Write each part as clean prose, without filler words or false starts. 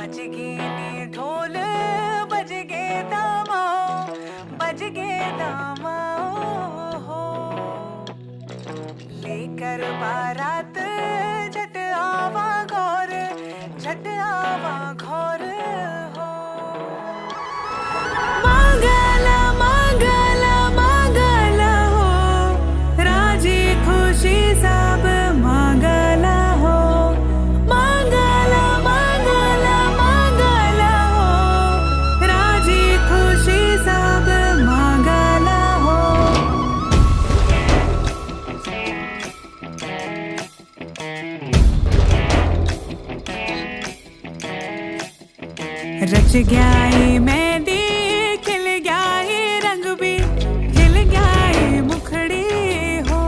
बज गे नी ढोल बज गे दामा बज गे दामा हो लेकर बारात झट आवा घोर झट आवा घोर हो मंगल मंगल मंगल हो राजी खुशी सब मंगल हो मंगल मंगल मंगल हो राजी खुशी सब मंगल हो रच गया ये मेहंदी खिल गया ये रंग भी खिल गया ये मुखड़ी हो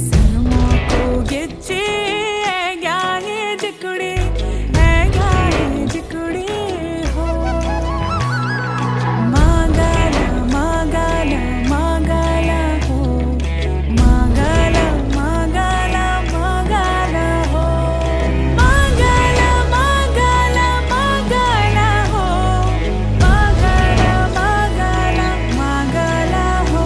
सनमों को गिच्चे है गया ये जिकुड़ी है गया ये जिकुड़ी हो मंगल मंगल मंगल हो मंगल मंगल मंगल हो मंगल मंगल मंगल हो मंगल मंगल मंगल हो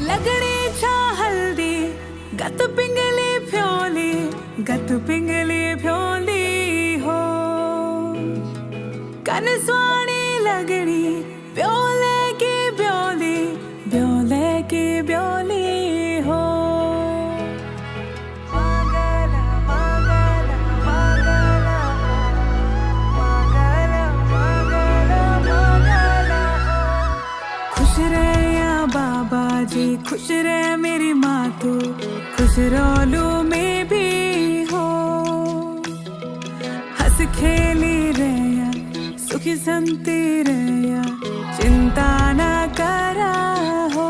लगड़ी छा हल्दी गत पिंगली फ्योली गत पिंगली फ्योली हो कन स्वाणी लगड़ी ब्योले की ब्योली ब्योले की ब्योली हो मंगल मंगल मंगल मंगल मंगल मंगल खुश रहे या बाबा जी खुश रहे मेरी माँ तू खुश रोलू में भी हो हंस खेली रया सुखी संती रया चिंता न करा हो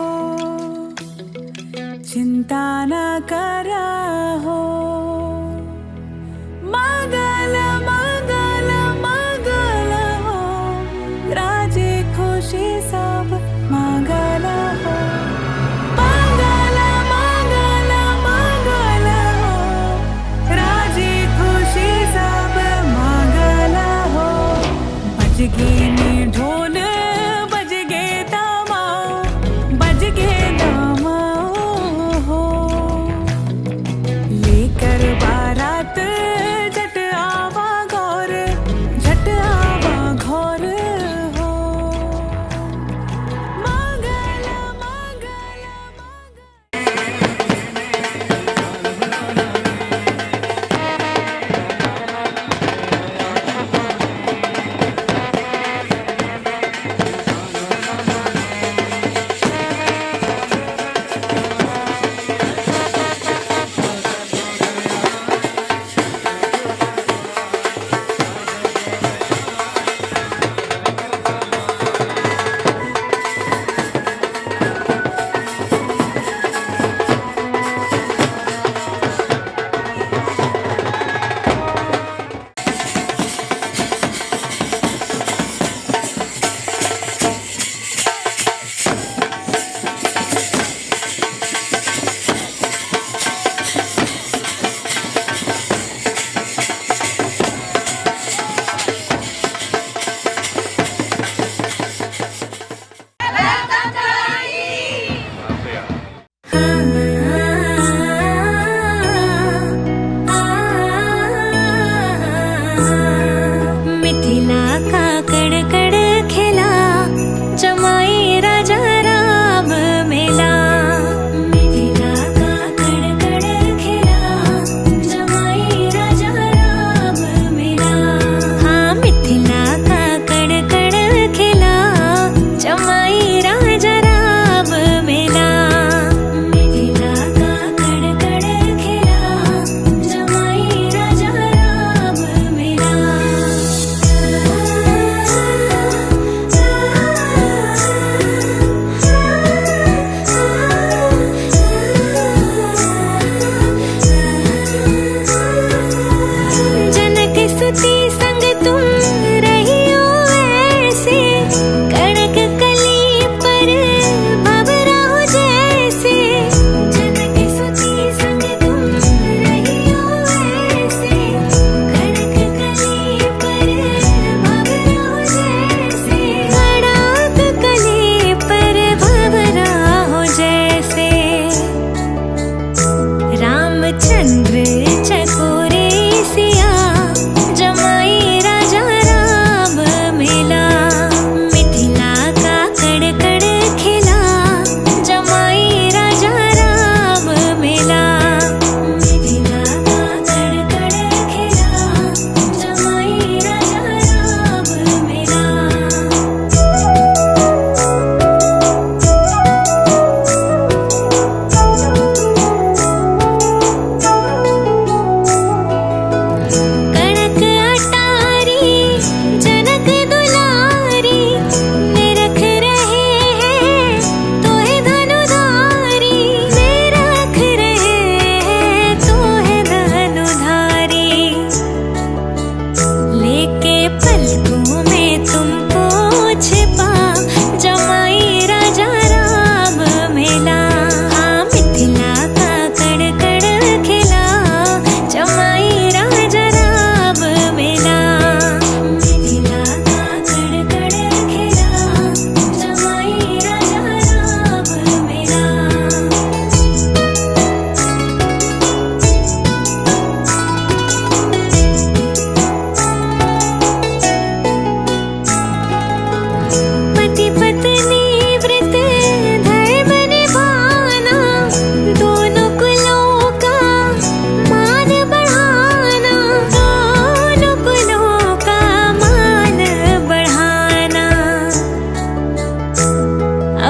चिंता न करा हो मंगल मंगल मंगल हो राजी खुशी सब मंगल हो मंगल मंगल मंगल हो राजी खुशी सब मंगल हो बज गे नी ढोल बज गे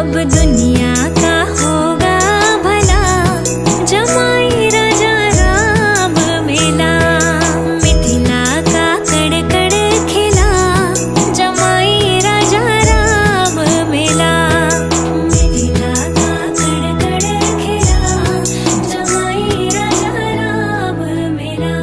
अब दुनिया का होगा भला, जमाई राजा राम मिला। मिथिला का कड़ कड़ खिला, जमाई राजा राम मिला। मिथिला का कड़ कड़ खिला, जमाई राजा राम मिला।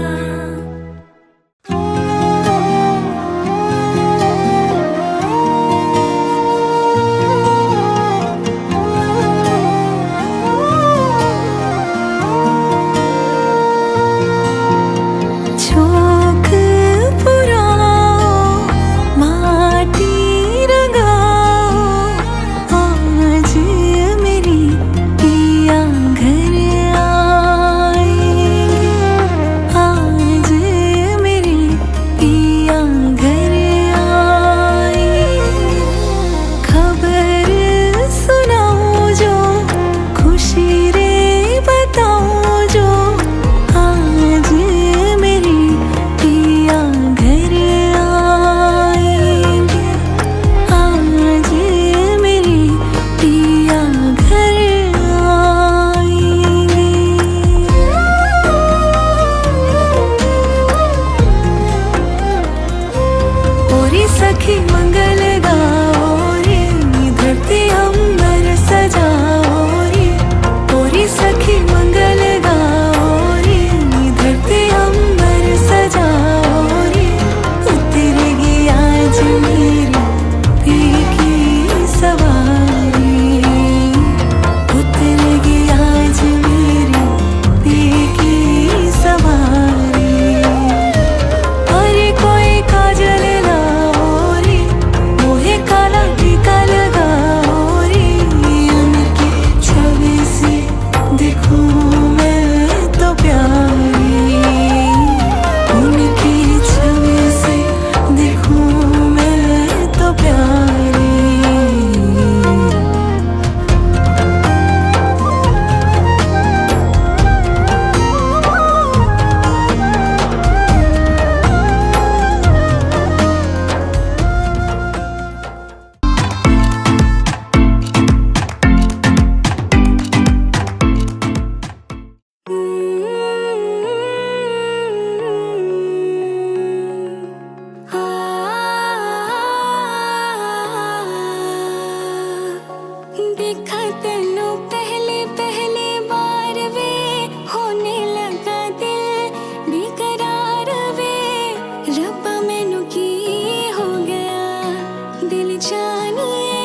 छोक पुराओ, माटी रंगाओ, आज मेरी पिया घर आएंगे। आज मेरी पिया घर आएंगे। खबर सुनाओ जो, खुशी रे बताओ जो, आज मेरी पिया घर आएंगे। आज मेरी पिया घर आएंगे। ओरी सखी मंगल गाओ रे, धरती अंबर सजाओ रे। ओरी सखी मंगल गाओ रे, धरती अंबर सजाओ रे। उतरेगी आज मेरी पी की सवारी, उतरेगी आज मेरी पी की सवारी। अरे कोई काजल लाओ रे, मोहे काला टीका लगाओ रे। उनकी छवि से देखूं मैं तो प्यारी, उनकी छवि से देखूं मैं तो प्यारी। देखा तेनू पहली पहली बार वे, होने लगा दिल बेकरार वे। रब्बा मैनू की हो गया, दिल जानिए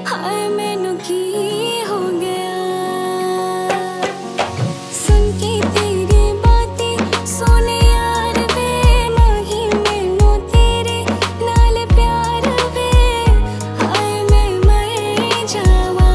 हाय मैनू की हो गया। सुन के तेरी बातें सोने यार वे, नहीं मैनू तेरे नाल प्यार वे। हाय मैं मर जावा,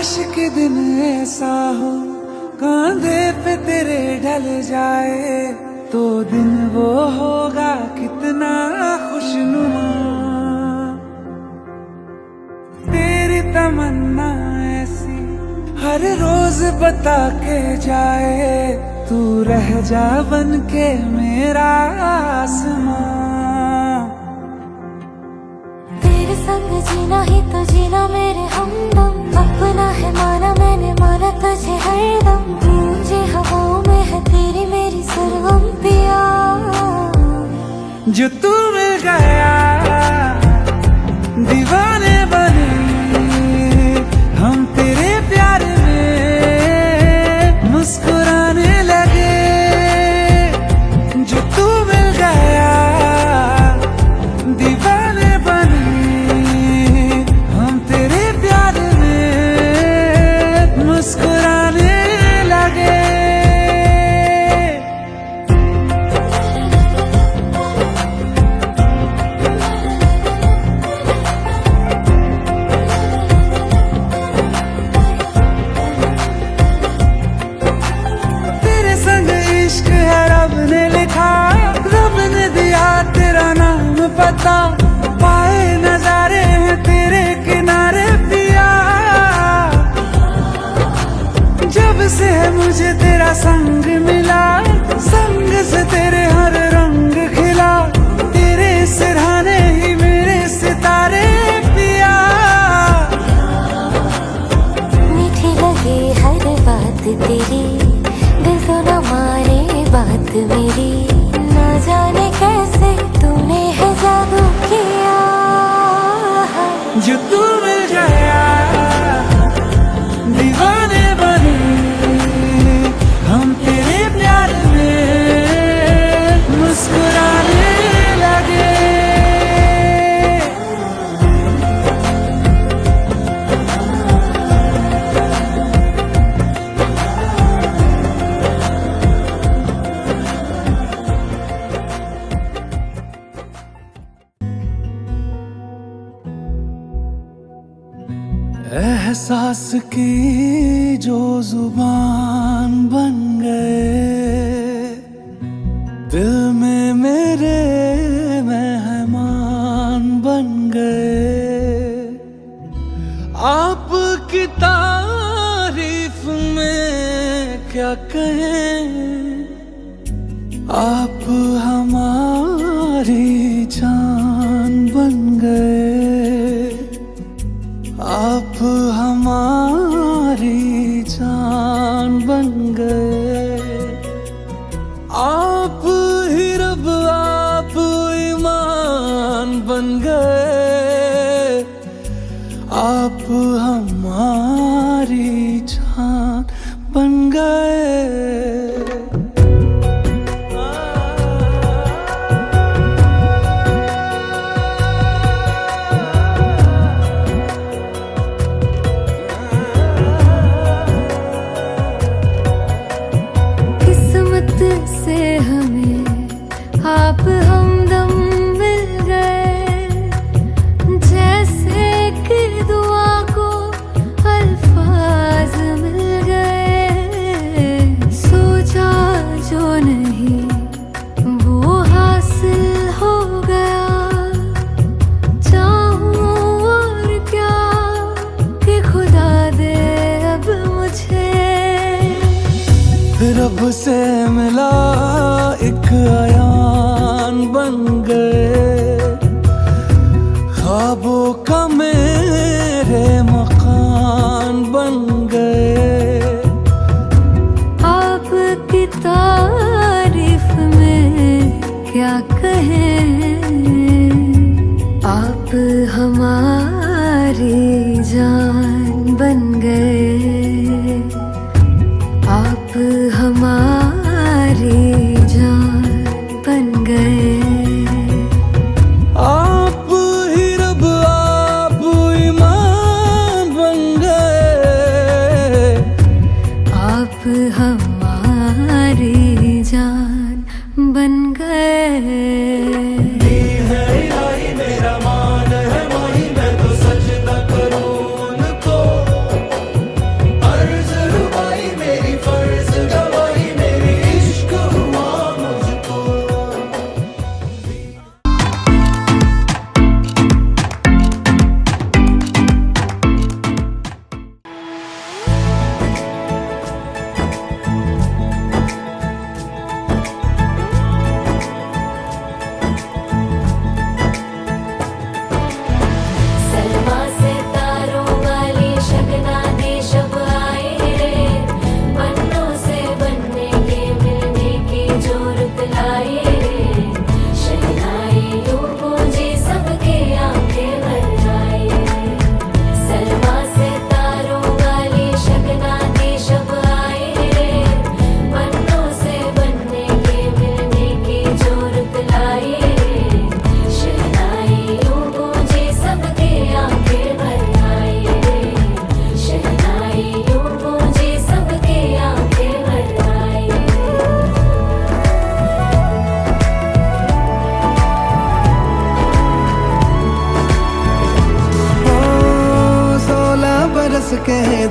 काश के दिन ऐसा हो कांधे पे तेरे ढल जाए तो दिन वो होगा कितना खुशनुमा। तेरी तमन्ना ऐसी हर रोज बता के जाए तू रह जा बन के मेरा आसमां। तेरे संग जीना ही तो जीना मेरे हमदम, अपना है माना मैंने माना तुझे हरदम। गूंजे हवाओं में है तेरी मेरी सर्वम पिया। जो तू मिल गया दीवाने बने हम तेरे प्यार में मुस्कुराने लगे। जो तू मिल गया दीवाने बने हम तेरे प्यार में मुस्कुराने लगे। रब ने लिखा रब ने दिया तेरा नाम पता, पाए नजारे हैं तेरे किनारे पिया। जब से है मुझे तेरा संग मिला संग से तेरे हर रंग खिला। तेरे सिरहाने ही मेरे सितारे पिया। मीठी लगे हर बात तेरी दिल तो न मारे बात मेरी। ना जाने कैसे तूने है जादू किया। जो तू मिल गया दीवाने बने हम तेरे प्यार में मुस्कुराने लगे। एहसास की जो जुबान बन गए दिल में मेरे मेहमान बन गए। आपकी तारीफ में क्या कहें आप हमारी जान बन गए। आप हमारी जान बन गए। आप ही रब आप ईमान बन गए। आप हमारी जान बन गए। से हमें आप हमदम मिल गए। जैसे कि दुआ को अल्फाज मिल गए। सोचा जो नहीं वो हासिल हो गया। चाहूं और क्या कि खुदा दे अब मुझे। रब से मिला एक अयान बन गए। ख्वाबों का मेरे मकान बन गए। आपकी तारीफ में क्या कहें आप हमारी जान बन गए। आप हमारी जान बन गए। आप ही रब आप ईमान बन गए। आप हमारी जान बन गए। मेरा मान है माही मैं तो सजदा करूं उनको।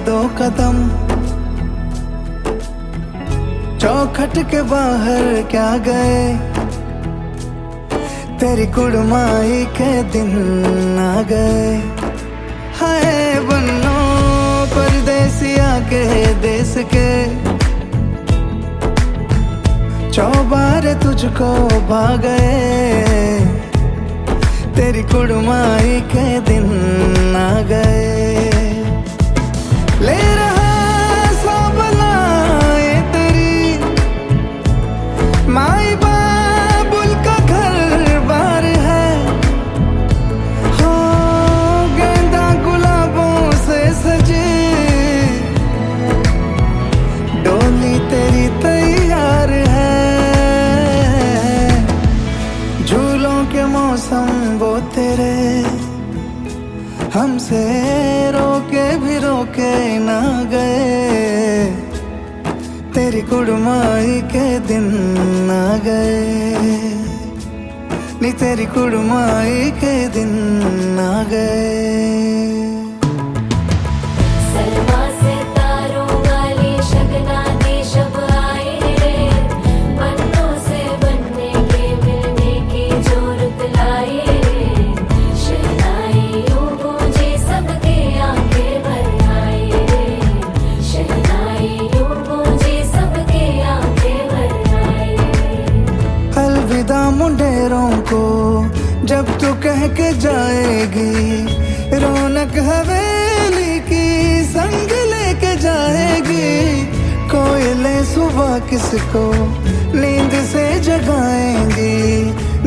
दो कदम, चौखट के बाहर क्या गए, तेरी कुड़माई के दिन आ गए। हाय बन्नो परदेसिया के देश के, चौबारे तुझको भा गए, तेरी कुड़माई के दिन आ गए। ले रहा सब लाए तेरी माई बाबुल का घर बार है, हो गेंदा गुलाबों से सजे, डोली तेरी तैयार है। झूलों के मौसम वो तेरे, हमसे रोके भी रोके ना गए, तेरी कुड़माई के दिन आ गए, नी तेरी कुड़माई के दिन आ गए। सलमा से तारों वाली शगना दी शब आए रे, बन्नों से बनने के मिलने की जो रुत लाए रे, शहनाई यूं गूंजे सबके आंखें भर आए रे, शहनाई यूं गूंजे सबके आंखें भर आए रे। अलविदा मुंडेरों को जब तू कह के जाएगी, रौनक हवेली की संग लेके जाएगी। कोयले सुबह किसको नींद से जगाएंगी,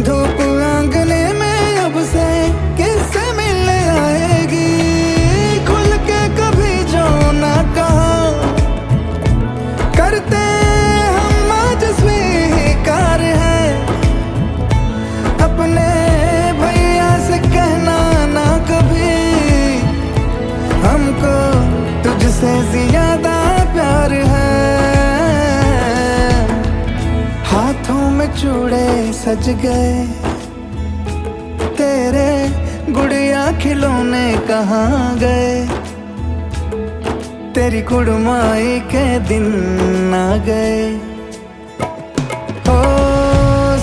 धूप आंगने में अब से किससे मिलने आएगी। खुल के कभी जो ना कहा करते हम आज स्वीकार है, अपने भैया से कहना ना कभी, हमको तुझसे ज्यादा प्यार है। हाथों में चूड़े सज गए, तेरे गुड़िया खिलौने कहाँ गए, तेरी कुड़माई के दिन आ गए। ओ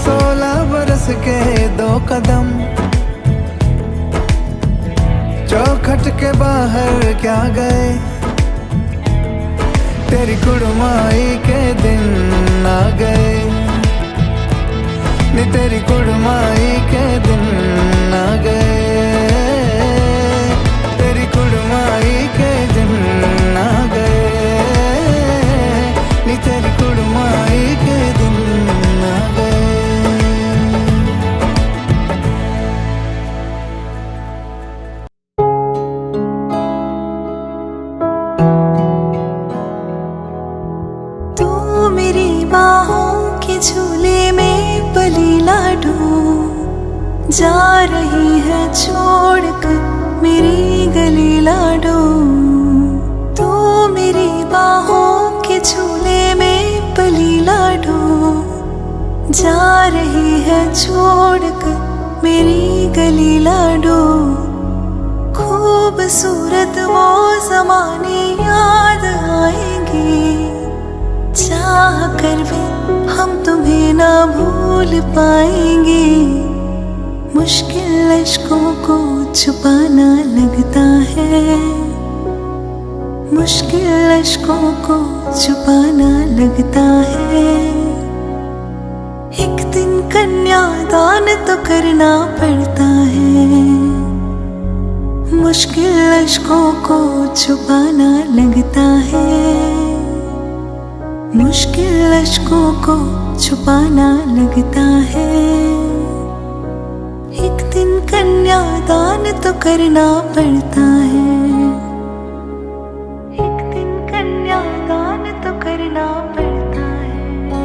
16 बरस के दो कदम, चौखट के बाहर क्या गए, तेरी कुड़माई के दिन आ गए, नी तेरी कुड़माई के दिन आ गए, तेरी कुड़माई के दिन आ गए, नी तेरी कुड़माई के दिन आ गए। तू मेरी बाहों के झूले में पली लाडू, जा रही है छोड़कर मेरी गली लाडो। तू मेरी बाहों के झूले में पली लाडो, जा रही है छोड़कर मेरी गली लाडो। खूबसूरत वो ज़माने याद आएंगे, चाह कर भी हम तुम्हें ना भूल पाएंगे। मुश्किल अश्कों को छुपाना लगता है, मुश्किल अश्कों को छुपाना लगता है। एक दिन कन्यादान तो करना पड़ता है, मुश्किल अश्कों को छुपाना लगता है, मुश्किल अश्कों को छुपाना लगता है। एक दिन कन्यादान तो करना पड़ता है, एक दिन कन्यादान तो करना पड़ता है।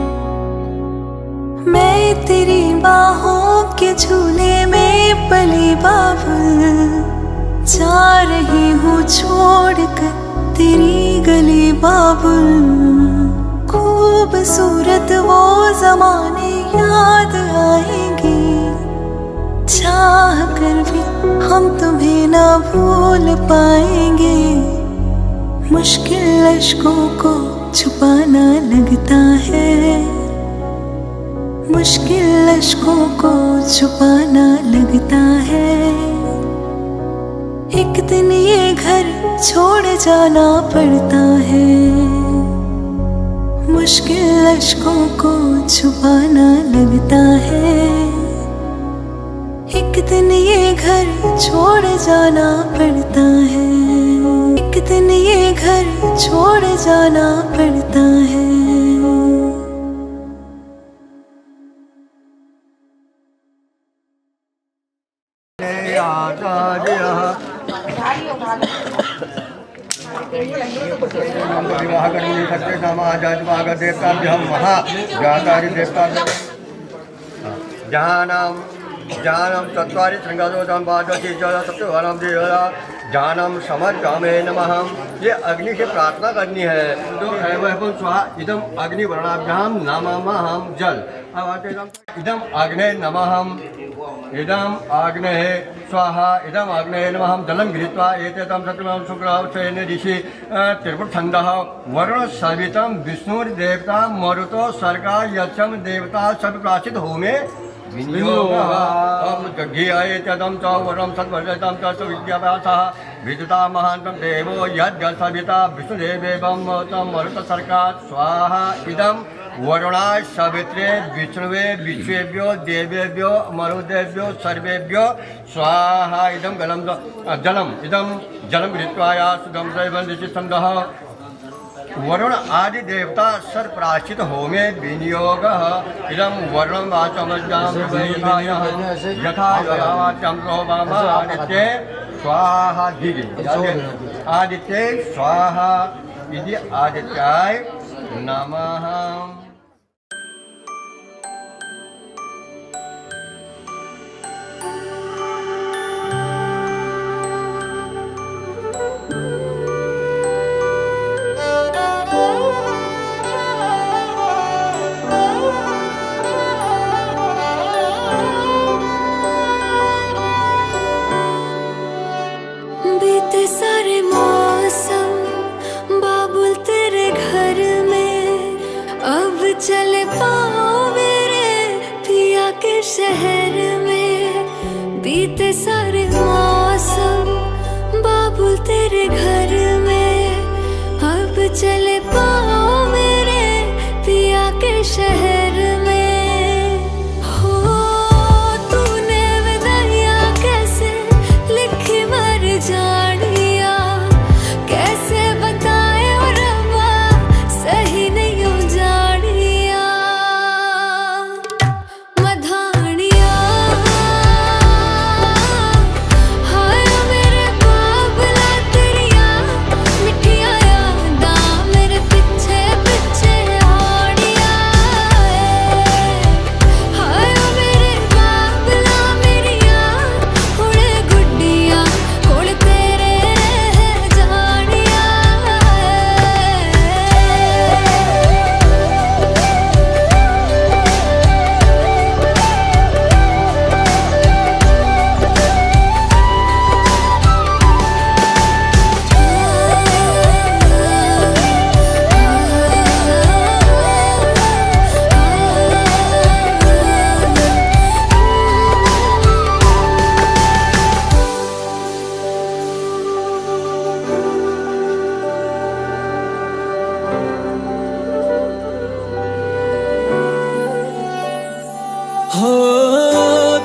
मैं तेरी बाहों के झूले में पली बाबुल, जा रही हूँ छोड़कर तेरी गली बाबुल। खूबसूरत वो ज़माने याद आएंगे, चाह कर भी हम तुम्हें ना भूल पाएंगे। मुश्किल अश्कों को छुपाना लगता है, मुश्किल अश्कों को छुपाना लगता है। एक दिन ये घर छोड़ जाना पड़ता है, मुश्किल अश्कों को छुपाना लगता है। एक दिन ये घर छोड़ जाना पड़ता है, एक दिन ये घर छोड़ जाना पड़ता है। जानम चत्वारि श्रृंगारोदम बादशी जल सप्तवरम देवला जानम समर्पयामे नमः। ये अग्नि से प्रार्थना करनी है तो एवं स्वाहा इदम अग्नि वर्णाभ्याम नमः जल। इदम अग्ने नमः, इदम अग्ने स्वाहा, इदम अग्ने नमः जलम गृहीत्वा एतेषां सकृतं शुक्रसेन ऋषि त्रिपुरछन्दः वरुण सवितं विष्णुर्देवता मरुतो सर्गा यक्षं देवता सब प्राचित होमे विनियोगः च वरं सद्वर्जितं च विद्याभ्यासः विद्युता महान्तं देवो यज्ञसविता विष्णुदेवेवं मरुतसर्गात् स्वाहा। इदं वरुणाय सवित्रे विष्णुवे विश्वेभ्यो देवेभ्यो मरुदेभ्यो सर्वेभ्यो स्वाहा। इदं जलम इदं जलम गृहीत्वा सुदं दैवं ऋषिछन्दः वरुण आदि देवता सर प्राचित होमे विनियोगः। इदं वरुणं वाचमज्ञां यथा वाच्यं प्रोवामा आदित्ये स्वाहा आदित्ये स्वाहा इति आदित्याय नमः। बीते सारे मौसम बाबुल तेरे घर में, अब चले पाओ मेरे पिया के शहर में। बीते सारे मौसम बाबुल तेरे घर में, अब चले पाओ मेरे पिया के शहर में। जानिया कैसे बताए और अम्मा सही नहीं हो जानिया। मधानिया हाय मेरे बाबला तेरिया मिठिया यादा मेरे पीछे पीछे आड़िया। हाय मेरे बाबला मेरिया उड़े गुड्डिया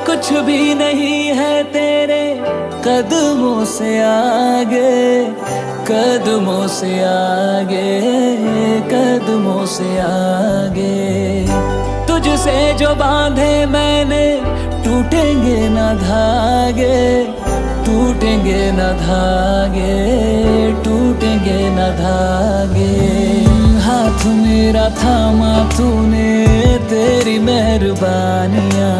कुछ भी नहीं है तेरे कदमों से आगे, कदमों से आगे, कदमों से आगे। तुझसे जो बांधे मैंने टूटेंगे न धागे, टूटेंगे न धागे, टूटेंगे न धागे। हाथ मेरा थामा तूने तेरी मेहरबानियाँ,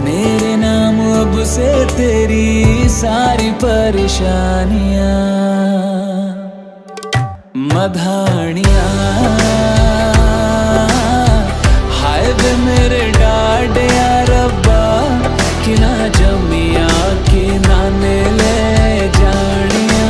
मेरे नाम अब से तेरी सारी परेशानियाँ। मधानियाँ हाय वे मेरे डाडे या रब्बा कि ना जमिया कि ना ले जानिया।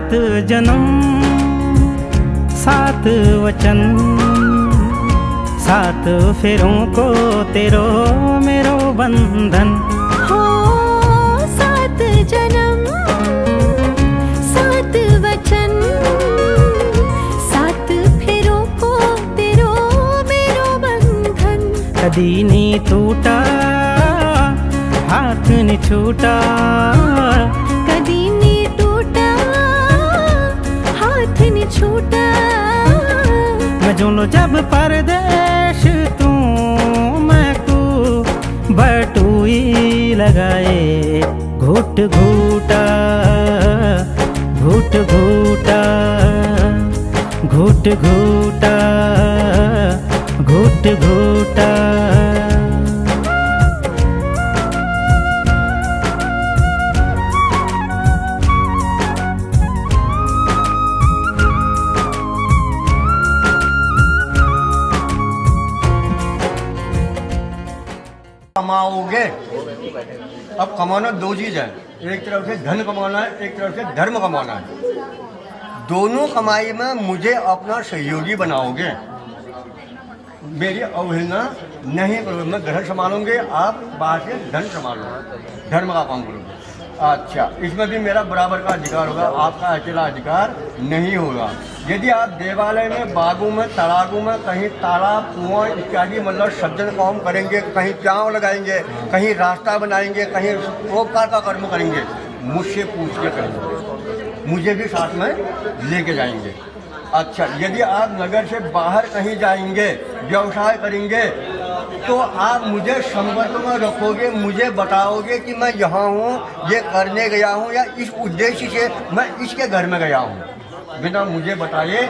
सात जन्म सात वचन, सात फेरों को तेरो मेरो बंधन। हो सात जन्म सात वचन, सात फेरों को तेरो मेरो बंधन। कदी नहीं टूटा हाथ नहीं छूटा, कदी नहीं टूटा हाथ नहीं छूटा। मैं जो लो जब परदेश तू मैं को बटुई लगाए, घुट घूटा घुट घूटा घुट घूटा घुट घूटा। कमाओगे, अब कमाना दो चीज़ है, एक तरफ से धन कमाना है, एक तरफ से धर्म कमाना है। दोनों कमाई में मुझे अपना सहयोगी बनाओगे, मेरी अवहेलना नहीं करोगे। मैं घर संभालूंगे, आप बाहर से धन संभालो, धर्म का काम करोगे। अच्छा, इसमें भी मेरा बराबर का अधिकार होगा, आपका अकेला अधिकार नहीं होगा। यदि आप देवालय में, बागों में, तालाबों में, कहीं तालाब कुआं इत्यादि मतलब सज्जन काम करेंगे, कहीं चाव लगाएंगे, कहीं रास्ता बनाएंगे, कहीं रोजगार का कर्म करेंगे, मुझसे पूछ के करेंगे, मुझे भी साथ में लेके जाएंगे। अच्छा, यदि आप नगर से बाहर कहीं जाएंगे, व्यवसाय करेंगे, तो आप मुझे संपर्क में रखोगे, मुझे बताओगे कि मैं यहाँ हूँ, ये करने गया हूँ, या इस उद्देश्य से मैं इसके घर में गया हूँ। बिना मुझे बताए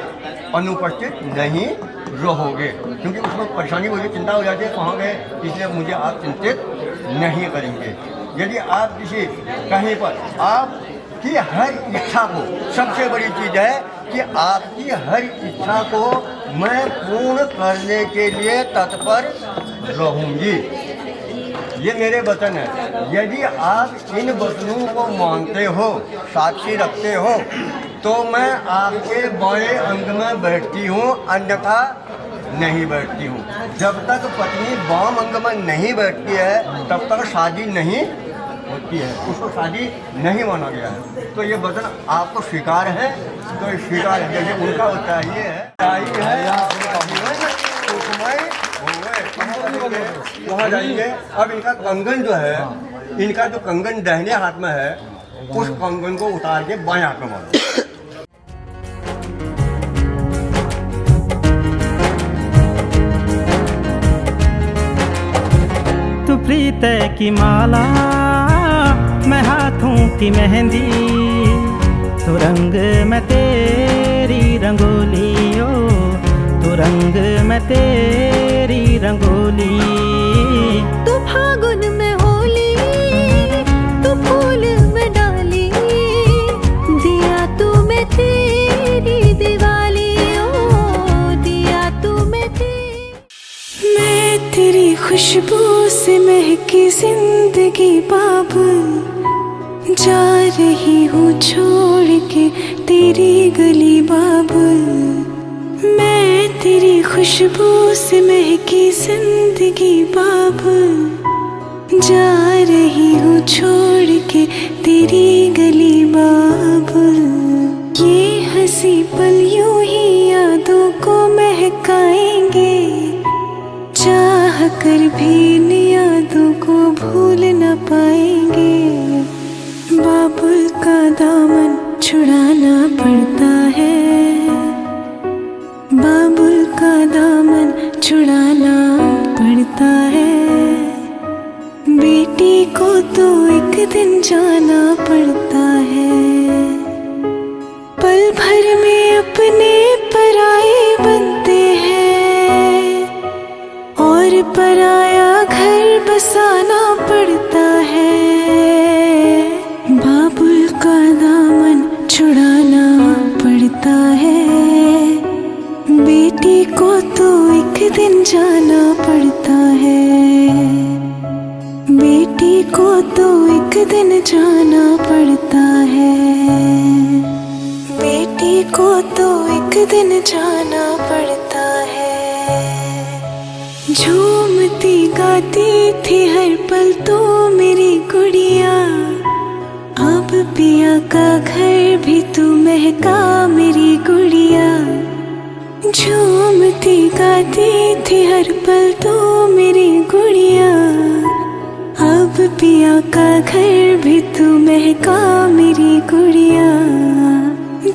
अनुपस्थित नहीं रहोगे, क्योंकि उसमें परेशानी होगी, चिंता हो जाती है, कहाँ गए, इसलिए मुझे आप चिंतित नहीं करेंगे। यदि आप किसी कहीं पर आपकी हर इच्छा को, सबसे बड़ी चीज़ है कि आपकी हर इच्छा को मैं पूर्ण करने के लिए तत्पर रहूँगी, ये मेरे वचन है। यदि आप इन वचनों को मानते हो, साक्षी रखते हो, तो मैं आपके बाएं अंग में बैठती हूँ, अन्यथा नहीं बैठती हूँ। जब तक पत्नी बाम अंग में नहीं बैठती है, तब तक शादी नहीं होती है, उसको शादी नहीं माना गया है। तो ये वचन आपको स्वीकार है, तो ये स्वीकार है, जैसे उनका होता है, ये है वहाँ जाएंगे। अब इनका कंगन जो है, इनका जो कंगन दाहिने हाथ में है, उस कंगन को उतार के बाएं हाथ में मारो। तू प्रीत की माला, मैं हाथों की मेहंदी, तो रंग मैं तेरी रंगोली, ओ तो रंग मैं तेरी रंगोली। तू फागुन में होली, तू फूल में डाली, दिया तू मैं तेरी दिवाली, ओ दिया तू मैं तेरी। मैं तेरी खुशबू से महकी जिंदगी बाबुल, जा रही हूँ छोड़ के तेरी गली बाबुल। मैं तेरी खुशबू से महकी जिंदगी बाबुल, जा रही हूँ छोड़ के तेरी गली बाबुल। ये हंसी पल यूं ही यादों को महकाएंगे, चाह कर भी इन यादों को भूल न पाएंगे। बाबुल का दामन छुड़ाना पड़ता है, बाबुल का दामन छुड़ाना पड़ता है। बेटी को तो एक दिन जाना पड़ता है, पल भर में अपने पराए बनते हैं, और पराया घर बसाना पड़ता है। बाबुल का दामन छुड़ाना पड़ता है, बेटी को तो एक दिन जाना पड़ता है, बेटी को तो एक दिन जाना पड़ता है। दिन जाना पड़ता है। झूमती गाती थी हर पल तो मेरी गुड़िया, अब पिया का घर भी तू महका मेरी गुड़िया। झूमती गाती थी हर पल तो मेरी गुड़िया, अब पिया का घर भी तू महका मेरी गुड़िया।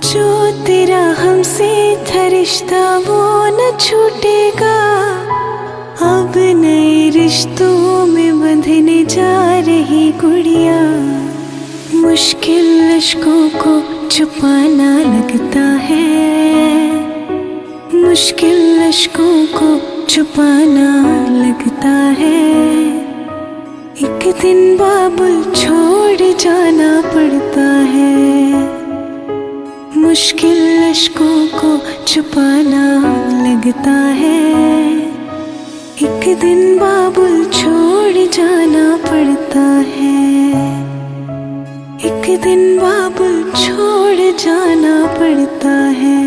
जो तेरा हमसे था रिश्ता वो न छूटेगा, अब नए रिश्तों में बंधने जा रही गुड़िया। मुश्किल अश्कों को छुपाना लगता है, मुश्किल अश्कों को छुपाना लगता है। एक दिन बाबुल छोड़ जाना पड़ता है, मुश्किल अश्कों को छुपाना लगता है। एक दिन बाबुल छोड़ जाना पड़ता है, एक दिन बाबुल छोड़ जाना पड़ता है।